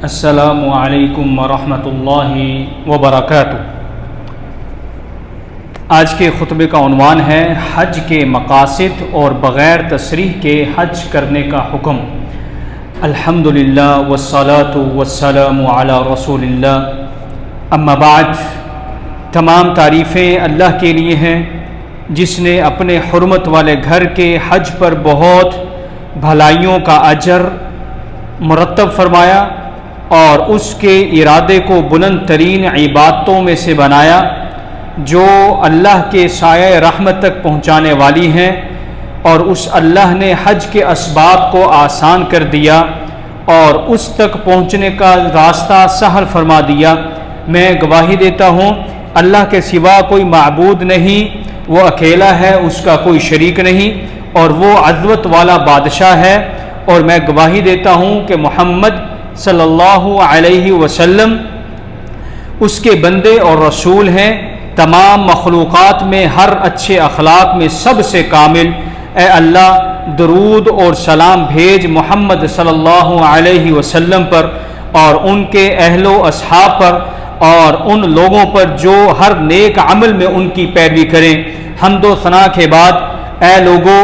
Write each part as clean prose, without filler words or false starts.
السلام علیکم ورحمۃ اللہ وبرکاتہ۔ آج کے خطبے کا عنوان ہے حج کے مقاصد اور بغیر تصریح کے حج کرنے کا حکم۔ الحمدللہ والصلاۃ والسلام علی رسول اللہ، اما بعد، تمام تعریفیں اللہ کے لیے ہیں جس نے اپنے حرمت والے گھر کے حج پر بہت بھلائیوں کا اجر مرتب فرمایا اور اس کے ارادے کو بلند ترین عبادتوں میں سے بنایا جو اللہ کے سایہ رحمت تک پہنچانے والی ہیں، اور اس اللہ نے حج کے اسباب کو آسان کر دیا اور اس تک پہنچنے کا راستہ سہل فرما دیا۔ میں گواہی دیتا ہوں اللہ کے سوا کوئی معبود نہیں، وہ اکیلا ہے، اس کا کوئی شریک نہیں، اور وہ عظمت والا بادشاہ ہے۔ اور میں گواہی دیتا ہوں کہ محمد صلی اللہ علیہ وسلم اس کے بندے اور رسول ہیں۔ تمام مخلوقات میں ہر اچھے اخلاق میں سب سے کامل، اے اللہ درود اور سلام بھیج محمد صلی اللہ علیہ وسلم پر اور ان کے اہل و اصحاب پر اور ان لوگوں پر جو ہر نیک عمل میں ان کی پیروی کریں۔ حمد و ثنا کے بعد، اے لوگو،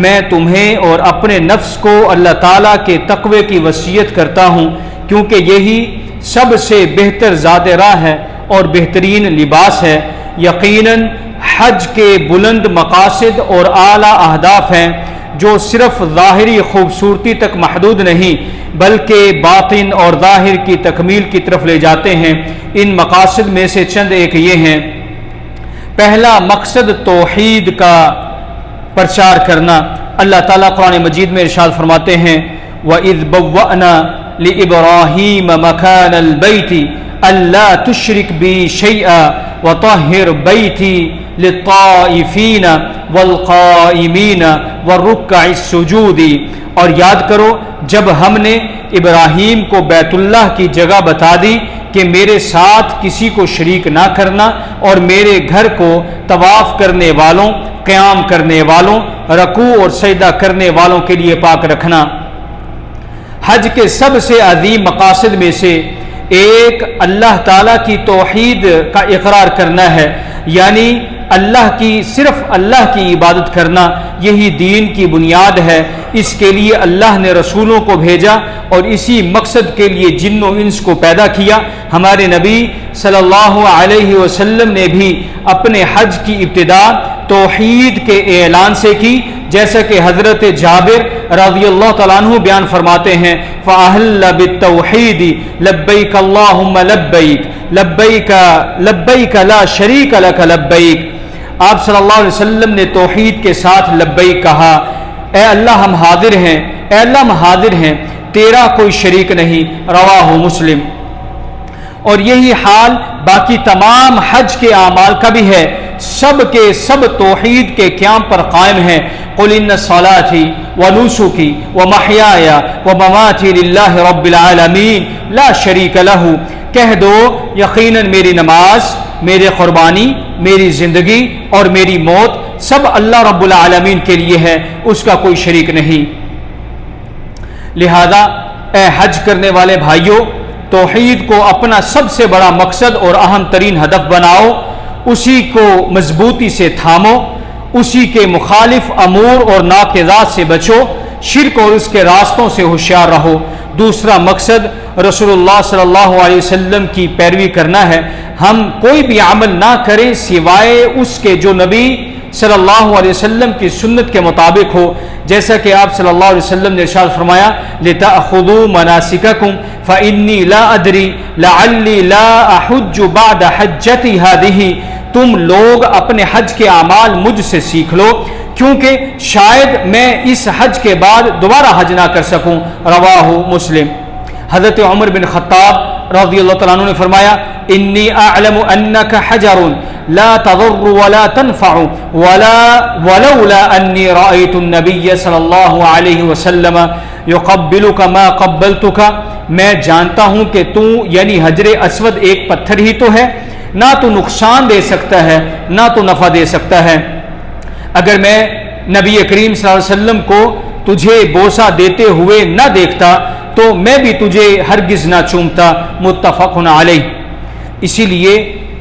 میں تمہیں اور اپنے نفس کو اللہ تعالیٰ کے تقوی کی وصیت کرتا ہوں، کیونکہ یہی سب سے بہتر زاد راہ ہے اور بہترین لباس ہے۔ یقیناً حج کے بلند مقاصد اور اعلیٰ اہداف ہیں جو صرف ظاہری خوبصورتی تک محدود نہیں بلکہ باطن اور ظاہر کی تکمیل کی طرف لے جاتے ہیں۔ ان مقاصد میں سے چند ایک یہ ہیں۔ پہلا مقصد توحید کا پرچار کرنا۔ اللہ تعالیٰ قرآن مجید میں ارشاد فرماتے ہیں، وَإِذْ بَوَّأْنَا لِإِبْرَاهِيمَ مَكَانَ الْبَيْتِ أَلَّا تُشْرِكْ بِي شَيْئًا وَطَهِّرْ بَيْتِي لِلطَّائِفِينَ وَالْقَائِمِينَ وَالرُّكَّعِ السُّجُودِ۔ اور یاد کرو جب ہم نے ابراہیم کو بیت اللہ کی جگہ بتا دی کہ میرے ساتھ کسی کو شریک نہ کرنا، اور میرے گھر کو طواف کرنے والوں، قیام کرنے والوں، رکوع اور سجدہ کرنے والوں کے لیے پاک رکھنا۔ حج کے سب سے عظیم مقاصد میں سے ایک اللہ تعالیٰ کی توحید کا اقرار کرنا ہے، یعنی صرف اللہ کی عبادت کرنا۔ یہی دین کی بنیاد ہے۔ اس کے لیے اللہ نے رسولوں کو بھیجا اور اسی مقصد کے لیے جن و انس کو پیدا کیا۔ ہمارے نبی صلی اللہ علیہ وسلم نے بھی اپنے حج کی ابتدا توحید کے اعلان سے کی، جیسا کہ حضرت جابر رضی اللہ تعالیٰ عنہ بیان فرماتے ہیں، فَأَحَلَّ بِالتَّوْحِيدِ لَبَّيْكَ اللَّهُمَّ لَبَّيْكَ لَبَّيْكَ لَبَّيْكَ لَا شَرِيكَ لَكَ لَبَّيْكَ۔ آپ صلی اللہ علیہ وسلم نے توحید کے ساتھ لبیک کہا، اے اللہ ہم حاضر ہیں، اے اللہ ہم حاضر ہیں، تیرا کوئی شریک نہیں۔ رواہ مسلم۔ اور یہی حال باقی تمام حج کے اعمال کا بھی ہے، سب کے سب توحید کے قیام پر قائم ہیں۔ قل ان صلاتي ونسكي ومحياي ومماتي لله رب العالمین لا شریک له۔ کہہ دو یقیناً میری نماز، میری قربانی، میری زندگی اور میری موت سب اللہ رب العالمین کے لیے ہے، اس کا کوئی شریک نہیں۔ لہذا اے حج کرنے والے بھائیوں، توحید کو اپنا سب سے بڑا مقصد اور اہم ترین ہدف بناؤ، اسی کو مضبوطی سے تھامو، اسی کے مخالف امور اور ناقضات سے بچو، شرک اور اس کے راستوں سے ہوشیار رہو۔ دوسرا مقصد رسول اللہ صلی اللہ علیہ وسلم کی پیروی کرنا ہے۔ ہم کوئی بھی عمل نہ کریں سوائے اس کے جو نبی صلی اللہ علیہ وسلم کی سنت کے مطابق ہو، جیسا کہ آپ صلی اللہ علیہ وسلم نے ارشاد فرمایا، لِتَأْخُذُوا مَنَاسِكَكُمْ فَإِنِّي لَا أَدْرِي لَعَلِّي لَا أَحُجُّ بَعْدَ حَجَّتِي هَذِهِ۔ تم لوگ اپنے حج کے اعمال مجھ سے سیکھ لو، کیونکہ شاید میں اس حج کے بعد دوبارہ حج نہ کر سکوں۔ رواہ مسلم۔ حضرت عمر بن خطاب رضی اللہ تعالیٰ عنہ نے فرمایا، انی اعلم انک حجر لا تضر ولا تنفع ولولا انی رأیت النبی صلی اللہ علیہ وسلم یقبلک ما قبلتک۔ میں جانتا ہوں کہ تو یعنی حجر اسود ایک پتھر ہی تو ہے، نہ تو نقصان دے سکتا ہے نہ تو نفع دے سکتا ہے۔ اگر میں نبی کریم صلی اللہ علیہ وسلم کو تجھے بوسہ دیتے ہوئے نہ دیکھتا تو میں بھی تجھے ہرگز نہ چومتا۔ متفق علیہ۔ اسی لیے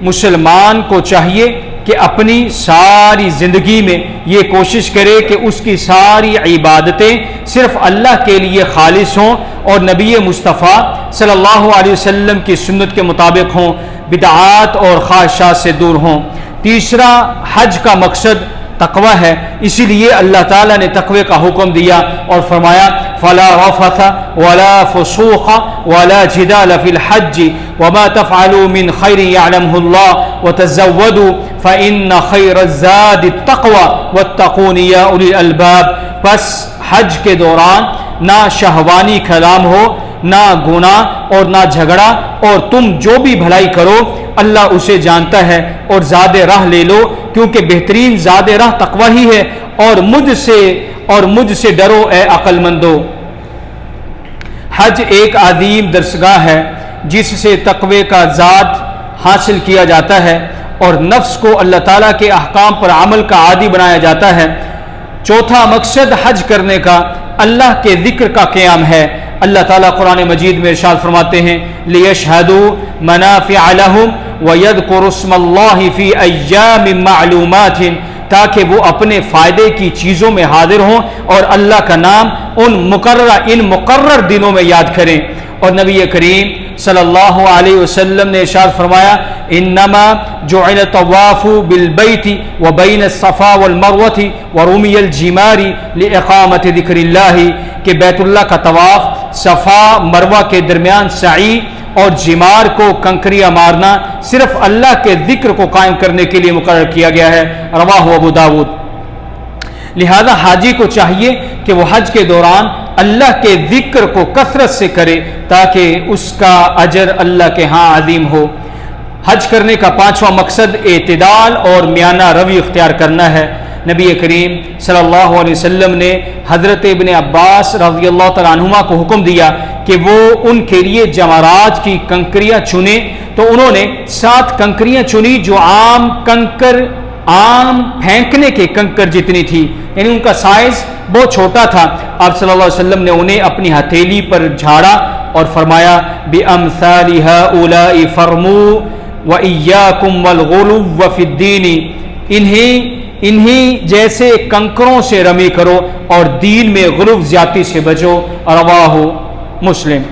مسلمان کو چاہیے کہ اپنی ساری زندگی میں یہ کوشش کرے کہ اس کی ساری عبادتیں صرف اللہ کے لیے خالص ہوں اور نبی مصطفیٰ صلی اللہ علیہ وسلم کی سنت کے مطابق ہوں، بدعات اور خواہشات سے دور ہوں۔ تیسرا، حج کا مقصد تقوی ہے، اسی لیے اللہ تعالیٰ نے تقوی کا حکم دیا اور فرمایا فَلَا رَفَثَ وَلَا فُسُوقَ وَلَا جِدَالَ فِي الْحَجِّ وَمَا تَفْعَلُوا مِنْ خَيْرٍ يَعْلَمْهُ اللَّهُ وَتَزَوَّدُوا فَإِنَّ خَيْرَ الزَّادِ التَّقْوَى وَاتَّقُونِ يَا أُولِي الْأَلْبَابِ۔ پس حج کے دوران نہ شہوانی کلام ہو، نہ گناہ اور نہ جھگڑا، اور تم جو بھی بھلائی کرو اللہ اسے جانتا ہے، اور زاد راہ لے لو کیونکہ بہترین زاد راہ تقوی ہی ہے، اور مجھ سے ڈرو اے عقل مندو۔ حج ایک عظیم درسگاہ ہے جس سے تقوی کا زاد حاصل کیا جاتا ہے اور نفس کو اللہ تعالیٰ کے احکام پر عمل کا عادی بنایا جاتا ہے۔ چوتھا مقصد حج کرنے کا اللہ کے ذکر کا قیام ہے۔ اللہ تعالیٰ قرآن مجید میں ارشاد فرماتے ہیں لِيَشْهَدُوا مَنَافِعَ لَهُمْ وَيَذْكُرُوا اسْمَ اللَّهِ فِي أَيَّامٍ مَّعْلُومَاتٍ، تاکہ وہ اپنے فائدے کی چیزوں میں حاضر ہوں اور اللہ کا نام ان مقرر دنوں میں یاد کریں۔ اور نبی کریم صلی اللہ علیہ وسلم نے ارشاد فرمایا انما جعل الطواف بالبیت وبین الصفا والمروۃ ورمی الجمار لاقامۃ ذکر اللہ، کہ بیت اللہ کا طواف، صفا مروہ کے درمیان سعی اور جمار کو کنکریاں مارنا صرف اللہ کے ذکر کو قائم کرنے کے لیے مقرر کیا گیا ہے۔ رواہ ابو داود۔ لہذا حاجی کو چاہیے کہ وہ حج کے دوران اللہ کے ذکر کو کثرت سے کرے تاکہ اس کا اجر اللہ کے ہاں عظیم ہو۔ حج کرنے کا پانچواں مقصد اعتدال اور میانہ روی اختیار کرنا ہے۔ نبی کریم صلی اللہ علیہ وسلم نے حضرت ابن عباس رضی اللہ تعالیٰ عنہما کو حکم دیا کہ وہ ان کے لیے جمرات کی کنکریاں چنیں، تو انہوں نے 7 کنکریاں چنی جو عام پھینکنے کے کنکر جتنی تھی، یعنی ان کا سائز بہت چھوٹا تھا۔ آپ صلی اللہ علیہ وسلم نے انہیں اپنی ہتھیلی پر جھاڑا اور فرمایا بِأَمْثَالِ هَؤُلَاءِ فَرْمُوا وَإِيَّاكُمْ وَالْغُلُوَّ فِي الدِّينِ، انہی جیسے کنکروں سے رمی کرو اور دین میں غلو زیادتی سے بچو۔ رواہ مسلم۔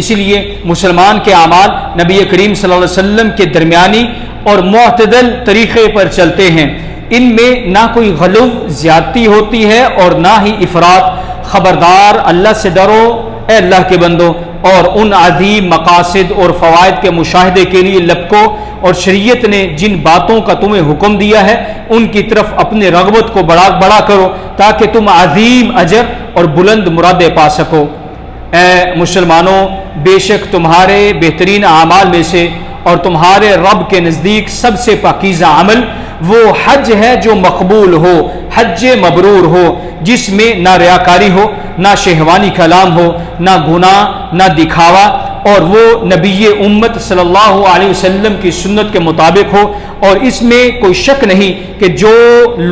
اسی لیے مسلمان کے اعمال نبی کریم صلی اللہ علیہ وسلم کے درمیانی اور معتدل طریقے پر چلتے ہیں، ان میں نہ کوئی غلو زیادتی ہوتی ہے اور نہ ہی افراط۔ خبردار، اللہ سے ڈرو اے اللہ کے بندو، اور ان عظیم مقاصد اور فوائد کے مشاہدے کے لیے لپکو، اور شریعت نے جن باتوں کا تمہیں حکم دیا ہے ان کی طرف اپنے رغبت کو بڑھا کرو تاکہ تم عظیم اجر اور بلند مرادیں پا سکو۔ اے مسلمانوں، بے شک تمہارے بہترین اعمال میں سے اور تمہارے رب کے نزدیک سب سے پاکیزہ عمل وہ حج ہے جو مقبول ہو، حج مبرور ہو، جس میں نہ ریاکاری ہو، نہ شہوانی کلام ہو، نہ گناہ، نہ دکھاوا، اور وہ نبی امت صلی اللہ علیہ وسلم کی سنت کے مطابق ہو۔ اور اس میں کوئی شک نہیں کہ جو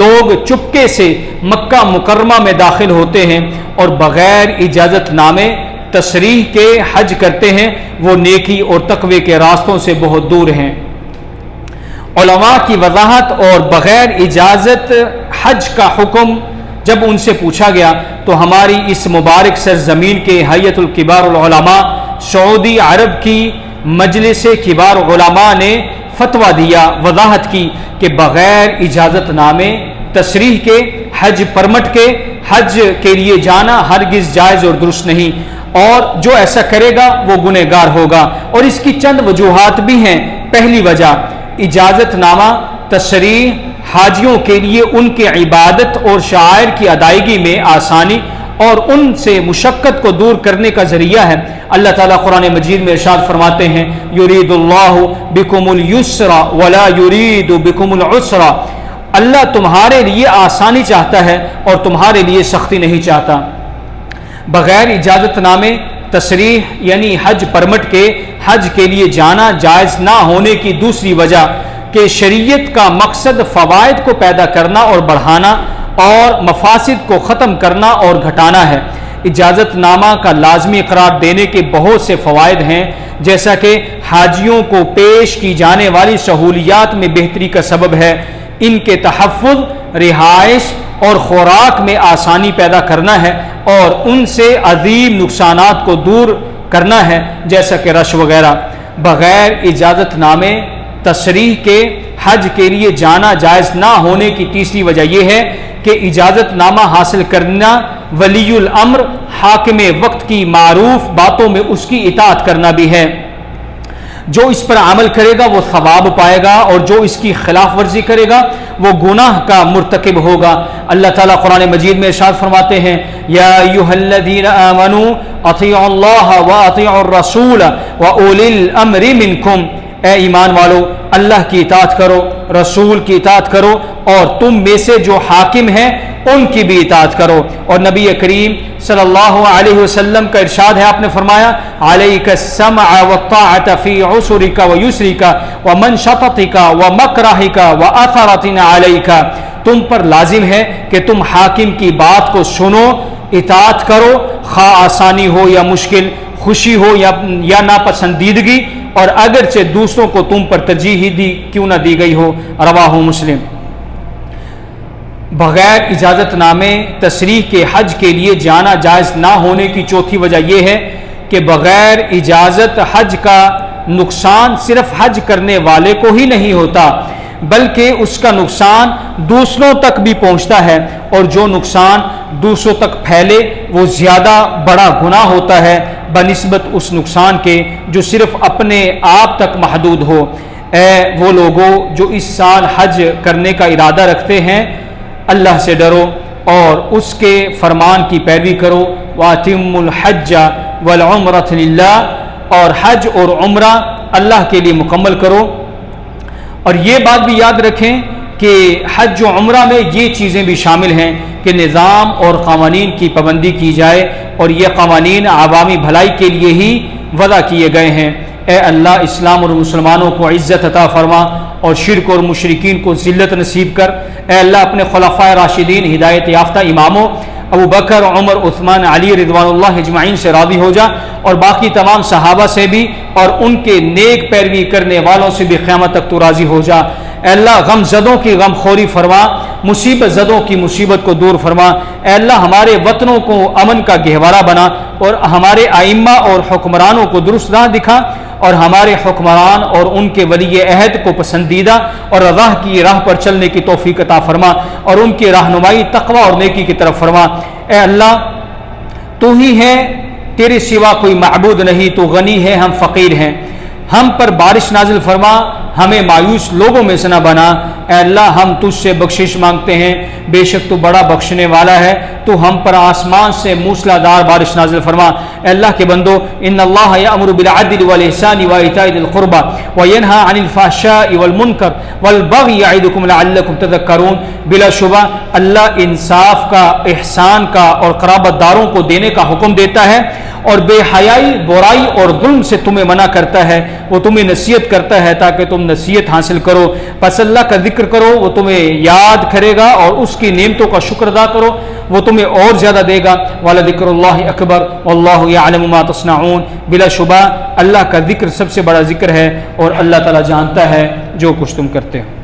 لوگ چپکے سے مکہ مکرمہ میں داخل ہوتے ہیں اور بغیر اجازت نامے تصریح کے حج کرتے ہیں وہ نیکی اور تقوی کے راستوں سے بہت دور ہیں۔ علماء کی وضاحت اور بغیر اجازت حج کا حکم جب ان سے پوچھا گیا تو ہماری اس مبارک سرزمین کے ہیئت الکبار العلماء سعودی عرب کی مجلس کبار علماء نے فتویٰ دیا، وضاحت کی کہ بغیر اجازت نامے تصریح کے حج پرمٹ کے حج کے لیے جانا ہرگز جائز اور درست نہیں، اور جو ایسا کرے گا وہ گنہگار ہوگا۔ اور اس کی چند وجوہات بھی ہیں۔ پہلی وجہ، اجازت نامہ تصریح حاجیوں کے لیے ان کے عبادت اور شعائر کی ادائیگی میں آسانی اور ان سے مشقت کو دور کرنے کا ذریعہ ہے۔ اللہ تعالیٰ قرآن مجید میں ارشاد فرماتے ہیں یرید اللہ بکم اليسر ولا یرید بکم العسر، اللہ تمہارے لیے آسانی چاہتا ہے اور تمہارے لیے سختی نہیں چاہتا۔ بغیر اجازت نامے تصریح یعنی حج پرمٹ کے حج کے لیے جانا جائز نہ ہونے کی دوسری وجہ کہ شریعت کا مقصد فوائد کو پیدا کرنا اور بڑھانا اور مفاسد کو ختم کرنا اور گھٹانا ہے، اجازت نامہ کا لازمی قرار دینے کے بہت سے فوائد ہیں، جیسا کہ حاجیوں کو پیش کی جانے والی سہولیات میں بہتری کا سبب ہے، ان کے تحفظ، رہائش اور خوراک میں آسانی پیدا کرنا ہے، اور ان سے عظیم نقصانات کو دور کرنا ہے جیسا کہ رش وغیرہ۔ بغیر اجازت نامے تشریح کے حج کے لیے جانا جائز نہ ہونے کی تیسری وجہ یہ ہے کہ اجازت نامہ حاصل کرنا ولی الامر، حاکم وقت کی معروف باتوں میں اس کی اطاعت کرنا بھی ہے۔ جو اس پر عمل کرے گا وہ ثواب پائے گا، اور جو اس کی خلاف ورزی کرے گا وہ گناہ کا مرتکب ہوگا۔ اللہ تعالیٰ قرآن مجید میں ارشاد فرماتے ہیں، یا ایھا الذین آمنوا اطیعوا اللہ واطیعوا الرسول واولی الامر منکم، اے ایمان والو اللہ کی اطاعت کرو، رسول کی اطاعت کرو، اور تم میں سے جو حاکم ہیں ان کی بھی اطاعت کرو۔ اور نبی کریم صلی اللہ علیہ وسلم کا ارشاد ہے، آپ نے فرمایا، علیک السمع والطاعۃ فی عسرک ویسرک ومنشطتک ومکرہک واثرۃ علیک، تم پر لازم ہے کہ تم حاکم کی بات کو سنو، اطاعت کرو، خواہ آسانی ہو یا مشکل، خوشی ہو یا ناپسندیدگی، اور اگرچہ دوسروں کو تم پر ترجیح دی کیوں نہ دی گئی ہو۔ رواہ مسلم۔ بغیر اجازت نامے تشریح کے حج کے لیے جانا جائز نہ ہونے کی چوتھی وجہ یہ ہے کہ بغیر اجازت حج کا نقصان صرف حج کرنے والے کو ہی نہیں ہوتا، بلکہ اس کا نقصان دوسروں تک بھی پہنچتا ہے، اور جو نقصان دوسروں تک پھیلے وہ زیادہ بڑا گناہ ہوتا ہے بنسبت اس نقصان کے جو صرف اپنے آپ تک محدود ہو۔ اے وہ لوگوں جو اس سال حج کرنے کا ارادہ رکھتے ہیں، اللہ سے ڈرو اور اس کے فرمان کی پیروی کرو۔ وَأَتِمُّ الْحَجَّ وَالْعُمْرَةَ لِلَّهِ، اور حج اور عمرہ اللہ کے لیے مکمل کرو۔ اور یہ بات بھی یاد رکھیں کہ حج و عمرہ میں یہ چیزیں بھی شامل ہیں کہ نظام اور قوانین کی پابندی کی جائے، اور یہ قوانین عوامی بھلائی کے لیے ہی وضع کیے گئے ہیں۔ اے اللہ اسلام اور مسلمانوں کو عزت عطا فرما، اور شرک اور مشرکین کو ذلت نصیب کر۔ اے اللہ اپنے خلفائے راشدین، ہدایت یافتہ اماموں ابو بکر، عمر، عثمان، علی رضوان اللہ اجمعین سے راضی ہو جا، اور باقی تمام صحابہ سے بھی اور ان کے نیک پیروی کرنے والوں سے بھی قیامت تک تو راضی ہو جا۔ اے اللہ غم زدوں کی غم خوری فرما، مصیبت زدوں کی مصیبت کو دور فرما۔ اے اللہ ہمارے وطنوں کو امن کا گہوارہ بنا، اور ہمارے ائمہ اور حکمرانوں کو درست راہ دکھا، اور ہمارے حکمران اور ان کے ولی عہد کو پسندیدہ اور رضا کی راہ پر چلنے کی توفیق عطا فرما، اور ان کی رہنمائی تقوی اور نیکی کی طرف فرما۔ اے اللہ تو ہی ہے، تیرے سوا کوئی معبود نہیں، تو غنی ہے، ہم فقیر ہیں، ہم پر بارش نازل فرما، ہمیں مایوس لوگوں میں سے نہ بنا۔ اے اللہ ہم تجھ سے بخشش مانگتے ہیں، بے شک تو بڑا بخشنے والا ہے، تو ہم پر آسمان سے موسلا دار بارش نازل فرما۔ اے اللہ کے بندو، ان اللہ یأمر بالعدل والإحسان وإیتاء ذی القربى وینہی عن الفحشاء والمنکر والبغی یعظکم لعلکم تذکرون، بلا شبہ اللہ انصاف کا، احسان کا اور قرابت داروں کو دینے کا حکم دیتا ہے، اور بے حیائی، برائی اور ظلم سے تمہیں منع کرتا ہے۔ وہ تمہیں نصیحت کرتا ہے تاکہ تم نصیحت حاصل کرو۔ پس اللہ کا ذکر کرو، وہ تمہیں یاد کرے گا، اور اس کی نعمتوں کا شکر ادا کرو، وہ تمہیں اور زیادہ دے گا۔ وَلَذِكْرُ اللَّهِ أَكْبَرُ وَاللَّهُ يَعْلَمُ مَا تَصْنَعُونَ، بلا شبہ اللہ کا ذکر سب سے بڑا ذکر ہے، اور اللہ تعالیٰ جانتا ہے جو کچھ تم کرتے ہو۔